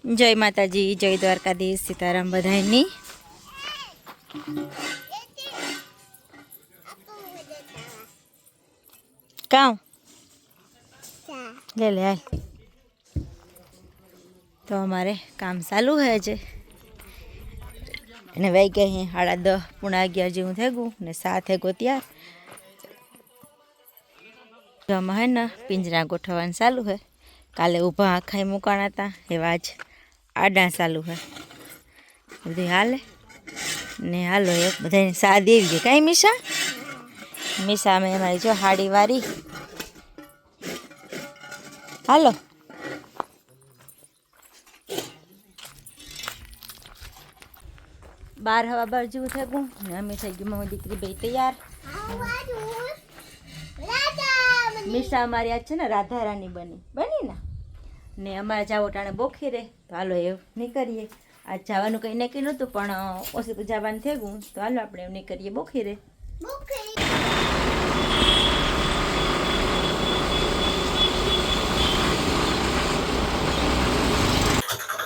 जय माताजी, जय द्वारकाधीश, सीताराम बधाईनी। काम ले ले आय। तो हमारे काम चालू है अजय ने वही गए हैं 10:30 पुणा 11 जेवू थे गु ने 7 है गो त्यार है ना पिंजरा गोठवन चालू है। काले ऊभा आखाई मुकाना था एवा आज आडा चालू है बधी हाले ने हालो एक बधाने सा देवी गई कई मीशा मीशा में हमारी जो हाड़ी वारी हालो 12 हवा 12 जेवू थे गु अमे थई गई मम्मी दीकरी बे तैयार। मीशा अमारी आज है ना राधा रानी बनी ना ने अमारे जावो टाणे बोखी रे तो हालो एव नहीं करिए। आज जवानुं कहीं नक्की नहोतुं पण ओसे तो जवानुं थई गयुं तो हालो आपणे एव नहीं करिए बोखी रे।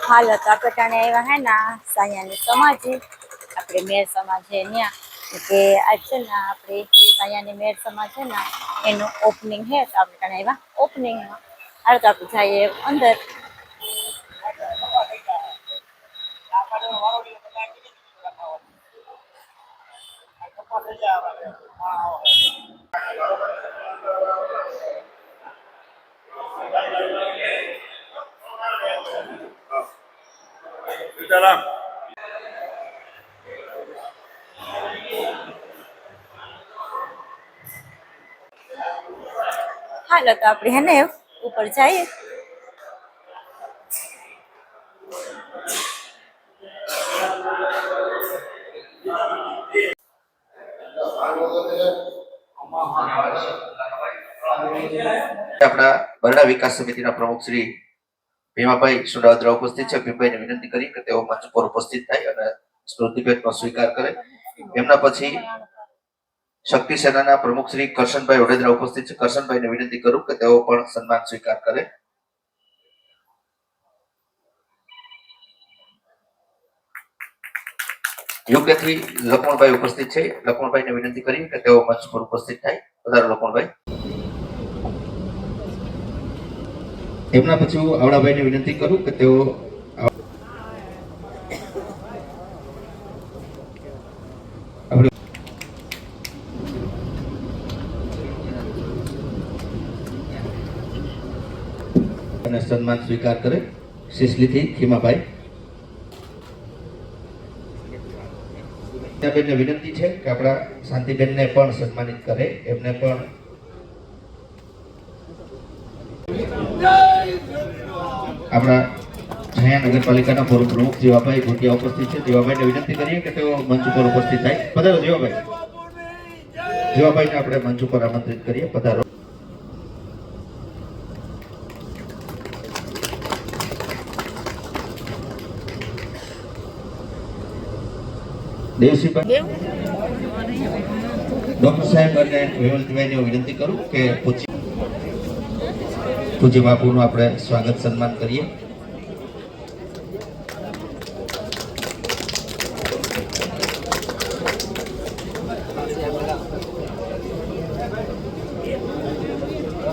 हालो तो आपणे टाणे आव्या है ना सायानी समाजे अपने मेर समाज है न्या के आज है ना अपने सायानी मेर समाज है ना एनु ओपनिंग है तो आपणे टाणे आव्या ओपनिंग में हालो तो आपणे जाइए अंदर। हालो तो अपने है ना ऊपर जाइए। अपना बरड़ा विकास समिति प्रमुख श्री भीमाभाई सुडावद्रा उपस्थित है। भीमभाई ने विनंती करी कि तेओ मंच पर उपस्थित थाय अने स्मृतिभेटनो स्वीकार करे। एमना पछी शक्ति सेना प्रमुख श्री करशनभाई वडेदरा उपस्थित है। करशनभाई ने विनंती करूं कि तेओ पण सन्मान स्वीकार करे। यूके थी लक्ष्मणभाई उपस्थित है। लक्ष्मणभाई ने विनंती करी कि तेओ मंच पर उपस्थित थाय। पधारो लक्ष्मणभाई। एमना पछी आवड़ाभाई ने विनंती करूं कि तेओ सन्मान स्वीकार करे। सिसली थी खीमाभाई ने विनंती है कि अपना शांतिबेन ने पण सम्मानित करे। एमने पण अपना छाया नगरपालिका पूर्व प्रमुख जीवाभाई भूटिया उपस्थित है। जीवाभाई ने विनंती करिए कि तेओ मंच पर उपस्थित थाय। पधारो जीवाभाई। जीवाभाई ने अपने मंच पर आमंत्रित करिए। पधारो। देवसीभाई डॉक्टर साहेब અને વિમલભાઈને વિનંતી કરું કે પૂજ્ય બાપુનું આપણે સ્વાગત સન્માન કરીએ।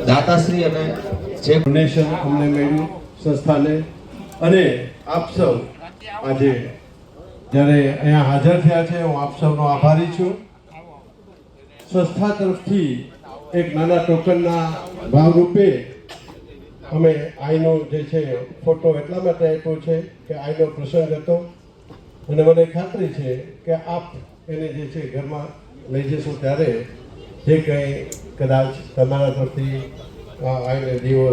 દાતાશ્રી અને જે ડોનેશન અમને મળ્યું સંસ્થાને અને આપ સૌ આજે જ્યારે અહીંયા હાજર થયા છે હું આપ સૌનો આભારી છું। સંસ્થા તરફથી એક નાના ટોકનના ભાગરૂપે અમે આઈનો જે છે ફોટો એટલા માટે આપ્યો છે કે આઈનો પ્રસંગ હતો અને મને ખાતરી છે કે આપ એને જે છે ઘરમાં લઈ જશો ત્યારે જે કંઈ કદાચ તમારા તરફથી આઈને દીવો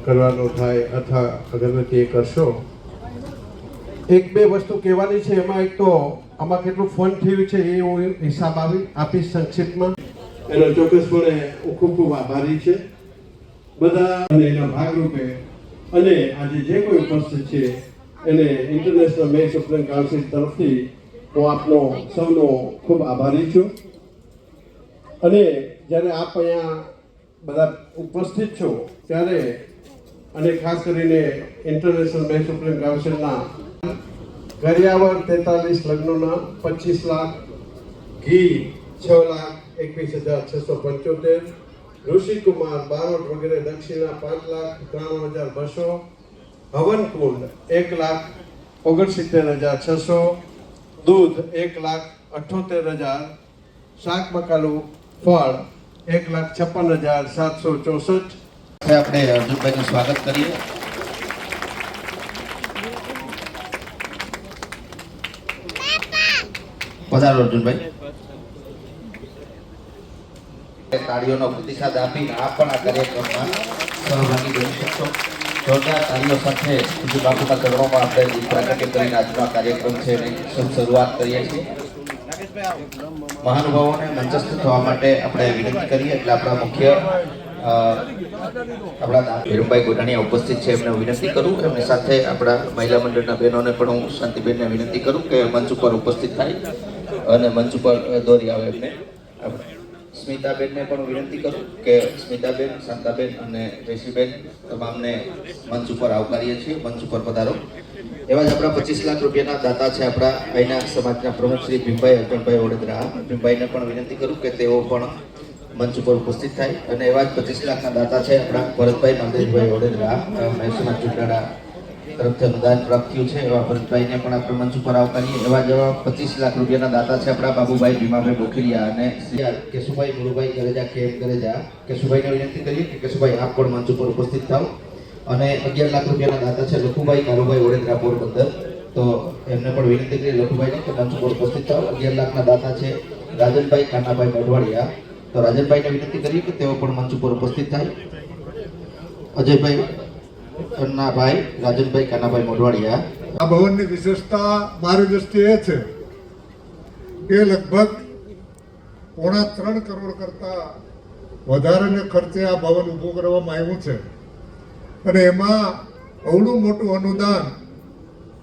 કરવાનો થાય અથવા અગરબત્તી એ કરશો। એક બે વસ્તુ કહેવાની છે એમાં એક તો આમાં કેટલું ફંડ થયું છે એ હું હિસાબ આપીશ સંક્ષિપ્તમાં। એનો ચોક્કસપણે હું ખૂબ ખૂબ આભારી છે બધા અને એના ભાગરૂપે અને આજે જે કોઈ ઉપસ્થિત છે એને ઇન્ટરનેશનલ મેન સુપ્રીમ કાઉન્સિલ તરફથી હું આપનો સૌનો ખૂબ આભારી છું। અને જ્યારે આપ અહીંયા બધા ઉપસ્થિત છો ત્યારે અને ખાસ કરીને ઇન્ટરનેશનલ મેચ સુપ્રીમ કાઉન્સિલના કરિયાવર 43 લગ્નોના 25 લાખ, ઘી 6,21,675, ઋષિકુમાર બારોટ વગેરે દક્ષિણા 5,93,200, હવનકુંડ 1,69,600, દૂધ 1,78,000, શાક બકાલું ફળ 1,56,764. આપણે અર્જુનભાઈનું સ્વાગત કરીએ. પધારો અર્જુનભાઈ. તાળીઓનો પ્રતિસાદ આપીને આપ પણ આ કાર્યક્રમમાં સહભાગી બની શકશો. જોરદાર તાળીઓ સાથે પૂજ્ય બાપુના ચરણોમાં આપણે દીપ પ્રાગટ્ય કરીને આજનો આ કાર્યક્રમ છે એની શરૂઆત કરીએ છીએ. મહાનુભાવોને મંચસ્થ થવા માટે આપણે વિનંતી કરીએ. એટલે આપણા મુખ્ય આપણા વીરમભાઈ ગોઢાણીયા ઉપસ્થિત છે, એમને વિનંતી કરું. એમની સાથે આપણા મહિલા મંડળના બહેનોને પણ હું શાંતિબેનને વિનંતી કરું કે મંચ ઉપર ઉપસ્થિત થાય અને મંચ ઉપર દોરી આવે. એમને સ્મિતાબેનને પણ વિનંતી કરું કે સ્મિતાબેન, શાંતાબેન અને જયશ્રીબેન તમામને મંચ ઉપર આવકારીએ છીએ. મંચ ઉપર પધારો. એવા જ આપણા 25 લાખ રૂપિયાના દાતા છે આપણા અહીંના સમાજના પ્રમુખ શ્રી ભીમભાઈ અર્જુનભાઈ ઓડેદરા. ભીમભાઈને પણ વિનંતી કરું કે તેઓ પણ મંચ ઉપર ઉપસ્થિત થાય. અને એવા જ 25 લાખના દાતા છે આપણા ભરતભાઈ માંદેશભાઈ ઓડેદરા, મહેસાણા ચુંટાડા તરફથી અનુદાન પ્રાપ્ત થયું છે. એવા ભરતભાઈને પણ આપણે મંચ ઉપર આવકારીએ. એવા જેવા 25 લાખ રૂપિયાના દાતા છે આપણા બાબુભાઈ ભીમાભાઈ બોખીરિયા અને શ્રી કેશુભાઈ ગુરુભાઈ ગરેજા કેમ ગરેજા. કેશુભાઈને વિનંતી કરીએ કે કેશુભાઈ આપ પણ મંચ ઉપર ઉપસ્થિત થાઓ. અને 11 લાખ રૂપિયાના દાતા છે લખુભાઈ કારુભાઈ ઓડેદરા પોરબંદર. તો એમને પણ વિનંતી કરીએ લખુભાઈને કે મંચ ઉપર ઉપસ્થિત થાઓ. 11 લાખના દાતા છે રાજનભાઈ કાનાભાઈ મોઢવાડિયા. તો રાજનભાઈને વિનંતી કરીએ કે તેઓ પણ મંચ ઉપર ઉપસ્થિત થાય. અજયભાઈ ના ભાઈ રાજનભાઈ કાનાભાઈ મોઢવાડિયા. આ ભવનની વિશેષતા મારી દ્રષ્ટિએ એ છે કે લગભગ 3.25 કરોડ કરતા વધારેને ખર્ચે આ ભવન ઊભું કરવામાં આવ્યું છે. અને એમાં અવળું મોટું અનુદાન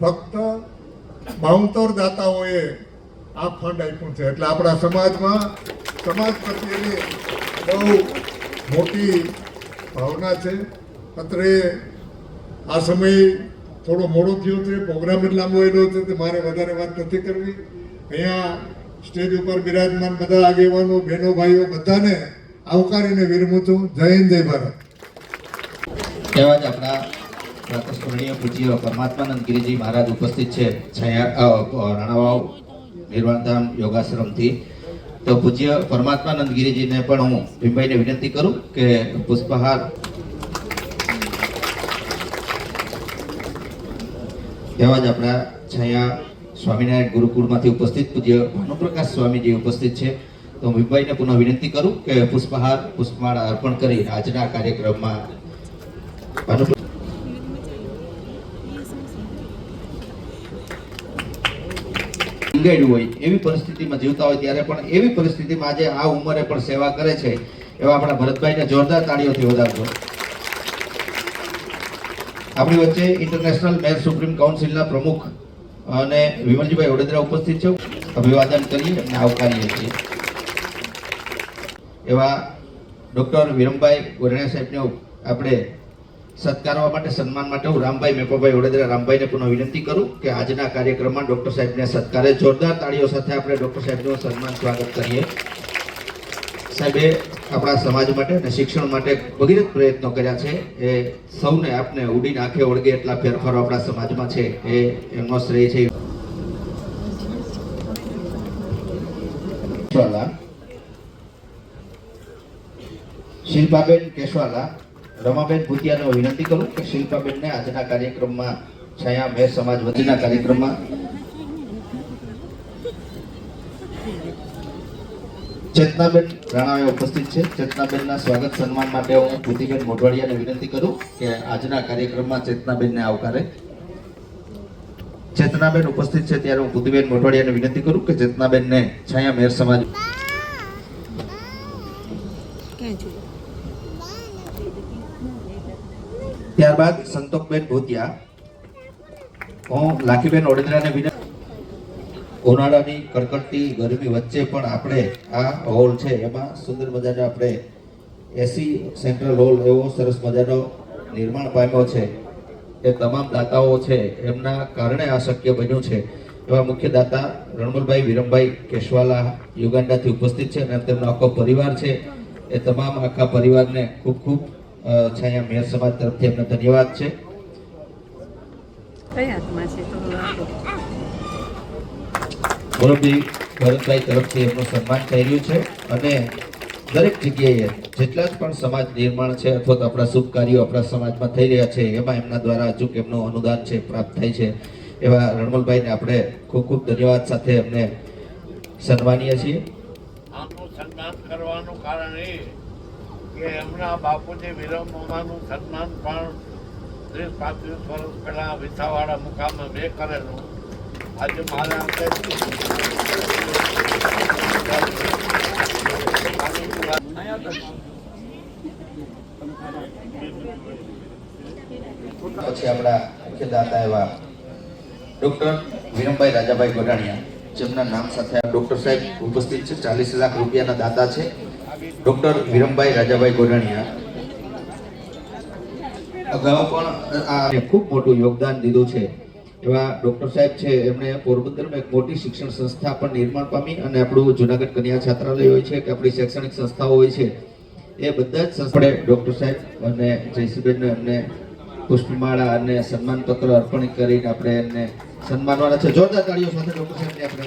ફક્ત 72 દાતાઓએ આ ફંડ આપ્યું છે. એટલે આપણા સમાજમાં સમાજ પ્રત્યેની બહુ મોટી ભાવના છે. અત્રે આ સમય થોડો મોડો થયો છે, પ્રોગ્રામ જ લાંબો એનો છે તે મારે વધારે વાત નથી કરવી. અહીંયા સ્ટેજ ઉપર બિરાજમાન બધા આગેવાનો, બહેનો, ભાઈઓ બધાને આવકારીને વિરમું છું. જય હિન્દ, જય ભારત. એવા જ આપણા પ્રાતસ્મરણીય પૂજ્ય પરમાત્માનંદ ગિરિજી મહારાજ ઉપસ્થિત છે રાણાવાવ નિર્વાણધામ યોગાશ્રમથી. તો પૂજ્ય પરમાત્માનંદ ગિરિજીને પણ હું ભીમભાઈને વિનંતી કરું કે પુષ્પહાર. એવા જ આપણા છાયા સ્વામિનારાયણ ગુરુકુળમાંથી ઉપસ્થિત પૂજ્ય ભાનુપ્રકાશ સ્વામીજી ઉપસ્થિત છે. તો હું ભીમભાઈને પુનઃ વિનંતી કરું કે પુષ્પહાર પુષ્પમાળા અર્પણ કરી આજના કાર્યક્રમમાં હોય એવી પરિસ્થિતિમાં જીવતા હોય ત્યારે પણ એવી પરિસ્થિતિમાં આજે આ ઉંમરે પણ સેવા કરે છે એવા આપણા ભરતભાઈને જોરદાર તાળીઓથી વધાવજો. આપણી વચ્ચે ઇન્ટરનેશનલ મેર સુપ્રીમ કાઉન્સિલના પ્રમુખ અને વિમલજીભાઈ ઓડેદરા ઉપસ્થિત છે. અભિવાદન કરીએ અને આવકારીએ છીએ. એવા ડોક્ટર વિરમભાઈ ગોરણિયા સાહેબને આપણે સત્કારવા માટે, સન્માન માટે હું રામભાઈ મેપાભાઈ ઓડેદરા રામભાઈને પુનઃ વિનંતી કરું કે આજના કાર્યક્રમમાં ડોક્ટર સાહેબને સત્કારે. જોરદાર તાળીઓ સાથે આપણે ડોક્ટર સાહેબનું સન્માન સ્વાગત કરીએ. સાહેબે આપણા સમાજ માટે અને શિક્ષણ માટે ભગીરથ પ્રયત્નો કર્યા છે. એ સૌને આપને ઉડીને આંખે ઓળગે એટલા ફેરફારો આપણા સમાજમાં છે, એ એમનો શ્રેય છે. શિલ્પાબેન કેશવાલા, રમાબેન ભૂતિયાને વિનંતી કરું કે શિલ્પાબેનને આજના કાર્યક્રમમાં છાયા મેર સમાજ વતીના કાર્યક્રમમાં ચેતનાબેન રાણાએ ઉપસ્થિત છે. ચેતનાબેનના સ્વાગત સન્માન માટે હું ભૂતિબેન મોઢવાડિયાને વિનંતી કરું કે આજના કાર્યક્રમમાં ચેતનાબેનને આવકારે. ચેતનાબેન ઉપસ્થિત છે ત્યારે હું ભૂતિબેન મોઢવાડિયાને વિનંતી કરું કે ચેતનાબેનને છાયા મેર સમાજ. ત્યારબાદ સંતોકબેન ભૂતિયા. હું લાખીબેન ઓડેદરાને વિનંતી. ઉનાળાની કડકડતી ગરમી વચ્ચે પણ આપણે આ હોલ છે એમાં સુંદર મજાનો આપણે એસી સેન્ટ્રલ હોલ એવો સરસ મજાનો નિર્માણ પામ્યો છે એ તમામ દાતાઓ છે એમના કારણે આ શક્ય બન્યું છે એવા મુખ્ય દાતા રણમલભાઈ વિરમભાઈ કેશવાલા યુગાન્ડાથી ઉપસ્થિત છે અને તેમનો આખો પરિવાર છે એ તમામ આખા પરિવારને ખૂબ ખૂબ છાયા મેયર સમાજ તરફથી એમને ધન્યવાદ છે. મુરબ્બી ભરતભાઈ તરફથી એમનું સન્માન થઈ રહ્યું છે અને દરેક જગ્યાએ જેટલા જ પણ સમાજ નિર્માણ છે અથવા તો આપણા શુભ કાર્યો આપણા સમાજમાં થઈ રહ્યા છે એમાં એમના દ્વારા અચૂક એમનું અનુદાન છે પ્રાપ્ત થાય છે એવા રણમલભાઈને આપણે ખૂબ ખૂબ ધન્યવાદ સાથે એમને સન્માનીએ છીએ. આમનું સન્માન કરવાનું કારણ એ કે એમના બાપુજી વિરમમાનું સન્માન પણ 30-35 વર્ષ પહેલા વિસાવાડા મુકામે મેં કરેલું. આજે મારા અંતે પછી આપણા મુખ્ય દાતા એવા ડોક્ટર વિરમભાઈ રાજાભાઈ ગોડાણીયા જેમના નામ સાથે ડોક્ટર સાહેબ ઉપસ્થિત છે. 40 લાખ રૂપિયાના દાતા છે ડોક્ટર વિરમભાઈ રાજાભાઈ ગોડાણીયા. અગાઉ પણ આ ખૂબ મોટું યોગદાન દીધું છે એવા ડોક્ટર સાહેબ છે. એમણે પોરબંદરમાં એક મોટી શિક્ષણ સંસ્થા પણ નિર્માણ પામી અને આપણું જુનાગઢ કન્યા છાત્રાલય હોય છે કે આપણી શૈક્ષણિક સંસ્થાઓ હોય છે એ બધા જ સંસ્થાએ ડોક્ટર સાહેબ અને જયશ્રીબેનને એમને પુષ્પમાળા અને સન્માન પત્ર અર્પણ કરીને આપણે એમને સન્માનવાના છે. જોરદાર તાળીઓ સાથે ડોક્ટર સાહેબને આપણે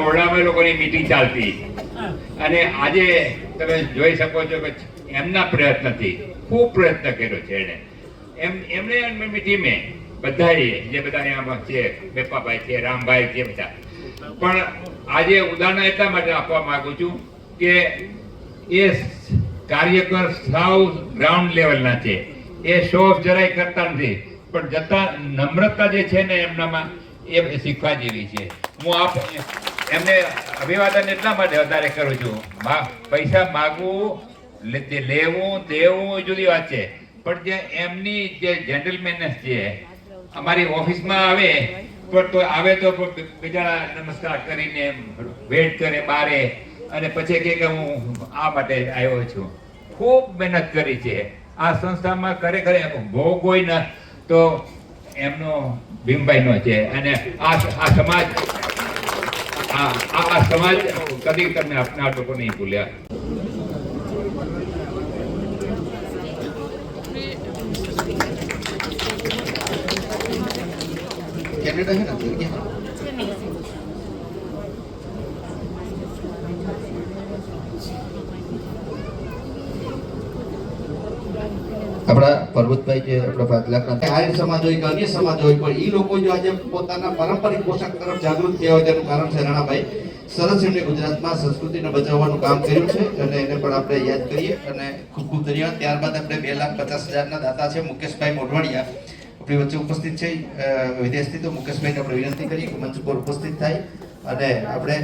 ઓરડામાં લોકોની મીટિંગ ચાલતી અને આજે તમે જોઈ શકો છો કે એમના પ્રયત્નથી ખૂબ પ્રયત્ન કર્યો છે એમણે એમની ટીમે બધાએ જે બધા અહીંયા છે બેપાભાઈ છે રામભાઈ છે બધા પણ આજે ઉદાહરણ એટલા માટે આપવા માંગુ છું કે એ કાર્યકર સાવ ગ્રાઉન્ડ લેવલના છે. એ શો ઓફ જરાય કરતા નથી પણ જતા નમ્રતા જે છે ને એમનામાં એ શીખવા જેવી છે. હું એમને અભિવાદન એટલા માટે વધારે કરું છું. પૈસા માગવું લેવું દેવું જુદી વાત છે પણ જે એમની જે જેન્ટલમેનનેસ છે અમારી ઓફિસમાં આવે તો બીજા નમસ્કાર કરીને વેટ કરે બારે અને પછી કે હું આ માટે આવ્યો છું. ખૂબ મહેનત કરી છે આ સંસ્થામાં. ખરેખર ભોગ હોય ને તો એમનો ભીમભાઈનો છે અને આ સમાજ આ સમાજ કદી તમને આપના લોકો નહીં ભૂલ્યા. કેનેડા છે ને આપણા પર્વતભાઈ જે આપણા 5 લાખના આર્ય સમાજ હોય કે અન્ય સમાજ હોય પણ એ લોકો જો આજે પોતાના પારંપરિક પોશાક તરફ જાગૃત થયા હોય તેનું કારણ છે રાણાભાઈ. સરસ એમને ગુજરાતમાં સંસ્કૃતિને બચાવવાનું કામ કર્યું છે અને એને પણ આપણે યાદ કરીએ અને ખૂબ ખૂબ ધન્યવાદ. ત્યારબાદ આપણે 2,50,000ના દાતા છે મુકેશભાઈ મોઢવાડિયા આપણી વચ્ચે ઉપસ્થિત છે વિદેશથી. તો મુકેશભાઈને આપણે વિનંતી કરીએ કે મંચ પર ઉપસ્થિત થાય અને આપણે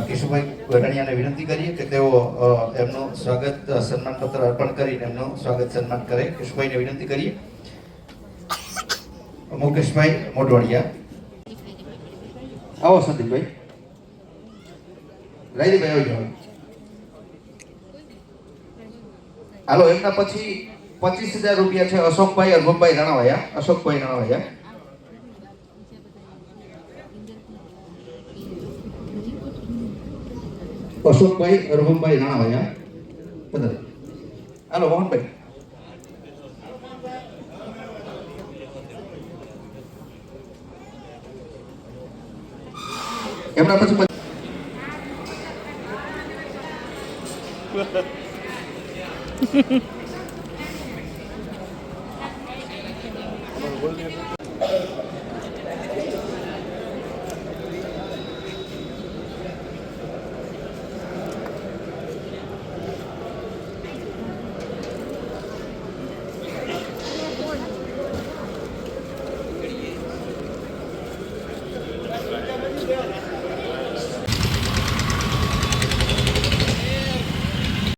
કેશુભાઈ ગોડાણીયાને વિનંતી કરીએ કે તેઓ એમનું સ્વાગત સન્માન પત્ર અર્પણ કરીને એમનું સ્વાગત સન્માન કરે. કેશુભાઈને વિનંતી કરીએ. મુકેશભાઈ મોઢવાડિયા આવો. સંદીપભાઈ રાયદીભાઈ આવી જાઓ. હાલો. એમના પછી 25,000 રૂપિયા છે અશોકભાઈ અરબમભાઈ રાણાવાયા. અશોકભાઈ રાણાવાયા અશોકભાઈ અરબમભાઈ રાણાવાયા. હાલો મોહનભાઈ. એમના પછી